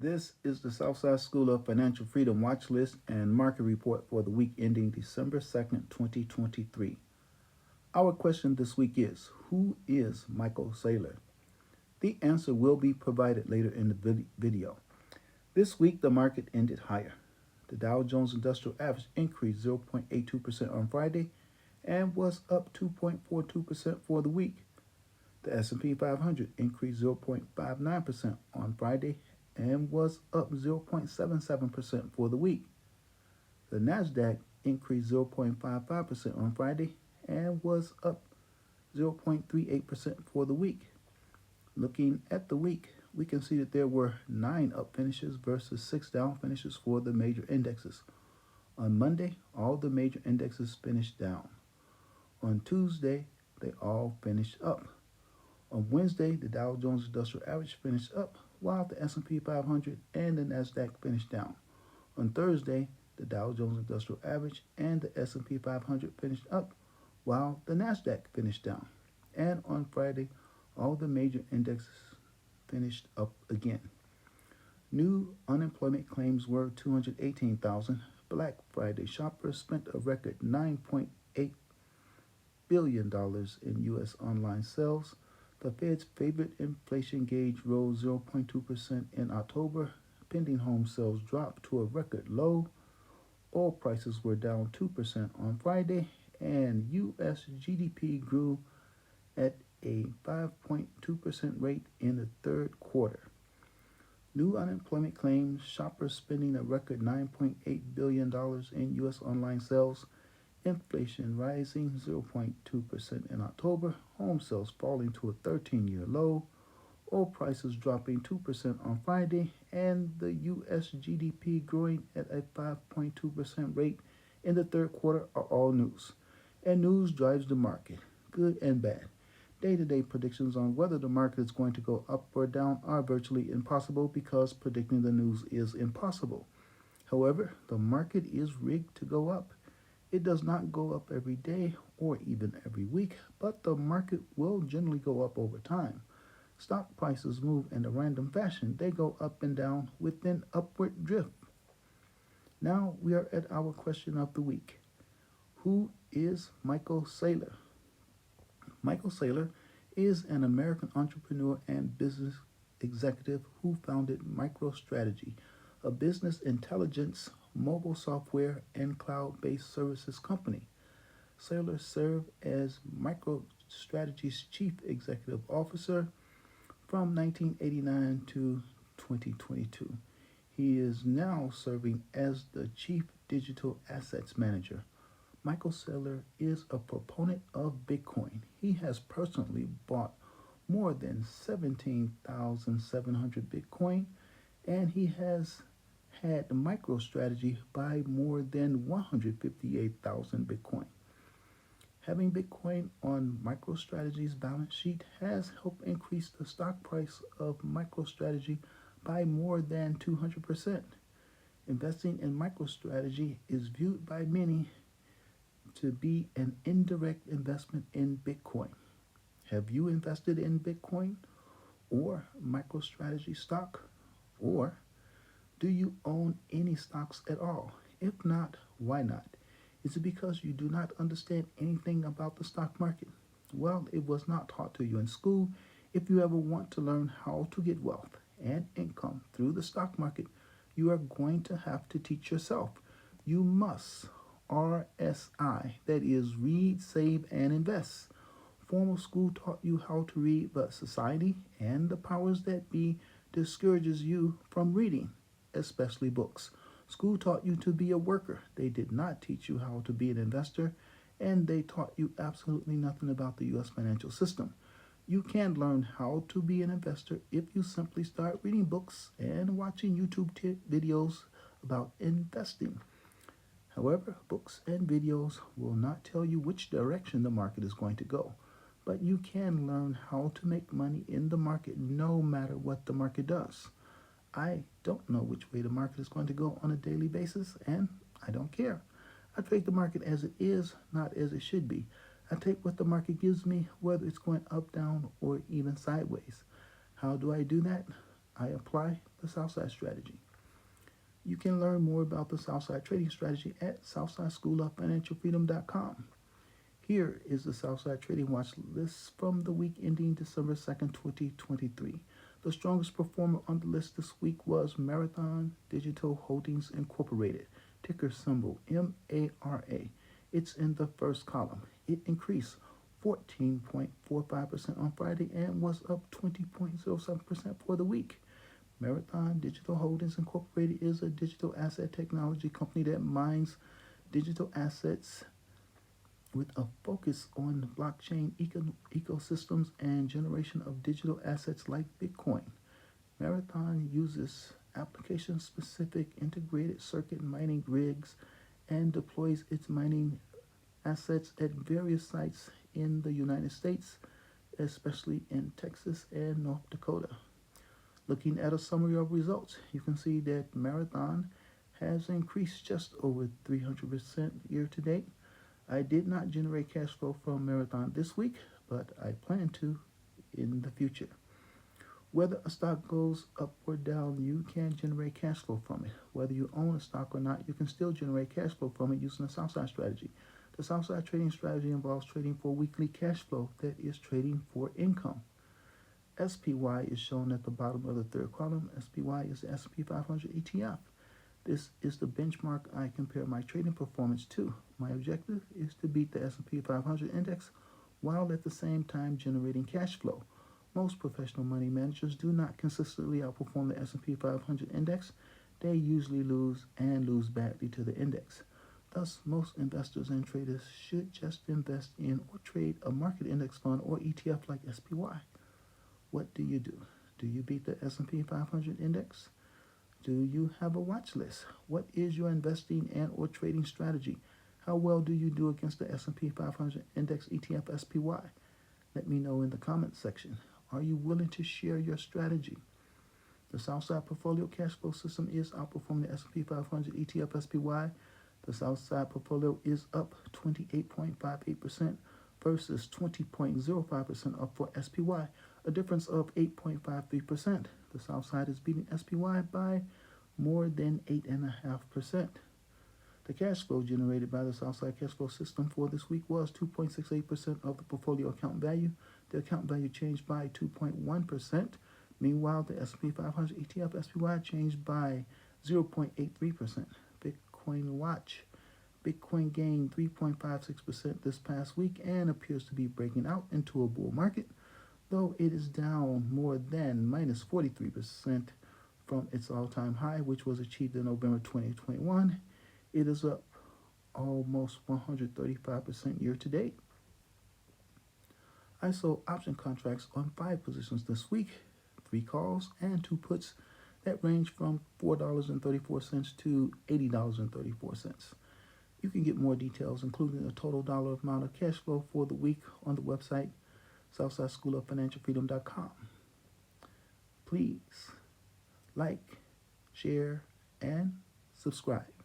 This is the Southside School of Financial Freedom Watch List and Market Report for the week ending December 2nd, 2023. Our question this week is, who is Michael Saylor? The answer will be provided later in the video. This week, the market ended higher. The Dow Jones Industrial Average increased 0.82% on Friday and was up 2.42% for the week. The S&P 500 increased 0.59% on Friday and was up 0.77% for the week. The Nasdaq increased 0.55% on Friday and was up 0.38% for the week. Looking at the week, we can see that there were 9 up finishes versus 6 down finishes for the major indexes. On Monday, all the major indexes finished down. On Tuesday, they all finished up. On Wednesday, the Dow Jones Industrial Average finished up, while the S&P 500 and the Nasdaq finished down. On Thursday, the Dow Jones Industrial Average and the S&P 500 finished up, while the Nasdaq finished down. And on Friday, all the major indexes finished up again. New unemployment claims were 218,000. Black Friday shoppers spent a record $9.8 billion in U.S. online sales. The Fed's favorite inflation gauge rose 0.2% in October. Pending home sales dropped to a record low. Oil prices were down 2% on Friday, and U.S. GDP grew at a 5.2% rate in the third quarter. New unemployment claims, shoppers spending a record $9.8 billion in U.S. online sales, inflation rising 0.2% in October, home sales falling to a 13-year low, oil prices dropping 2% on Friday, and the U.S. GDP growing at a 5.2% rate in the third quarter are all news. And news drives the market, good and bad. Day-to-day predictions on whether the market is going to go up or down are virtually impossible because predicting the news is impossible. However, the market is rigged to go up. It does not go up every day or even every week, but the market will generally go up over time. Stock prices move in a random fashion. They go up and down with an upward drift. Now we are at our question of the week. Who is Michael Saylor? Michael Saylor is an American entrepreneur and business executive who founded MicroStrategy, a business intelligence, mobile software, and cloud-based services company. Saylor served as MicroStrategy's chief executive officer from 1989 to 2022. He is now serving as the chief digital assets manager. Michael Saylor is a proponent of Bitcoin. He has personally bought more than 17,700 Bitcoin, and he has had MicroStrategy buy more than 158,000 Bitcoin. Having Bitcoin on MicroStrategy's balance sheet has helped increase the stock price of MicroStrategy by more than 200%. Investing in MicroStrategy is viewed by many to be an indirect investment in Bitcoin. Have you invested in Bitcoin or MicroStrategy stock? Or do you own any stocks at all? If not, why not? Is it because you do not understand anything about the stock market? Well, it was not taught to you in school. If you ever want to learn how to get wealth and income through the stock market, you are going to have to teach yourself. You must RSI, that is read, save, and invest. Formal school taught you how to read, but society and the powers that be discourages you from reading, especially books. School taught you to be a worker. They did not teach you how to be an investor, and they taught you absolutely nothing about the U.S. financial system. You can learn how to be an investor if you simply start reading books and watching YouTube videos about investing. However, books and videos will not tell you which direction the market is going to go, but you can learn how to make money in the market no matter what the market does. I don't know which way the market is going to go on a daily basis, and I don't care. I trade the market as it is, not as it should be. I take what the market gives me, whether it's going up, down, or even sideways. How do I do that? I apply the Southside strategy. You can learn more about the Southside trading strategy at southsideschooloffinancialfreedom.com. Here is the Southside Trading Watch list from the week ending December 2nd, 2023. The strongest performer on the list this week was Marathon Digital Holdings Incorporated, ticker symbol MARA. It's in the first column. It increased 14.45% on Friday and was up 20.07% for the week. Marathon Digital Holdings Incorporated is a digital asset technology company that mines digital assets with a focus on blockchain ecosystems and generation of digital assets like Bitcoin. Marathon uses application-specific integrated circuit mining rigs and deploys its mining assets at various sites in the United States, especially in Texas and North Dakota. Looking at a summary of results, you can see that Marathon has increased just over 300% year to date. I did not generate cash flow from Marathon this week, but I plan to in the future. Whether a stock goes up or down, you can generate cash flow from it. Whether you own a stock or not, you can still generate cash flow from it using the Southside strategy. The Southside trading strategy involves trading for weekly cash flow, that is trading for income. SPY is shown at the bottom of the third column. SPY is the S&P 500 ETF. This is the benchmark I compare my trading performance to. My objective is to beat the S&P 500 index while at the same time generating cash flow. Most professional money managers do not consistently outperform the S&P 500 index. They usually lose and lose badly to the index. Thus, most investors and traders should just invest in or trade a market index fund or ETF like SPY. What do? Do you beat the S&P 500 index? Do you have a watch list? What is your investing and or trading strategy? How well do you do against the S&P 500 index ETF SPY? Let me know in the comments section. Are you willing to share your strategy? The Southside portfolio cash flow system is outperforming the S&P 500 ETF SPY. The Southside portfolio is up 28.58% versus 20.05% up for SPY, a difference of 8.53%. The Southside is beating SPY by more than 8.5%. The cash flow generated by the Southside cash flow system for this week was 2.68% of the portfolio account value. The account value changed by 2.1%. Meanwhile, the S&P 500 ETF SPY changed by 0.83%. Bitcoin watch. Bitcoin gained 3.56% this past week and appears to be breaking out into a bull market, though it is down more than minus 43% from its all-time high, which was achieved in November 2021. It is up almost 135% year to date. I sold option contracts on 5 positions this week, 3 calls and 2 puts that range from $4.34 to $80.34. You can get more details, including the total dollar amount of cash flow for the week, on the website southsideschooloffinancialfreedom.com. Please like, share, and subscribe.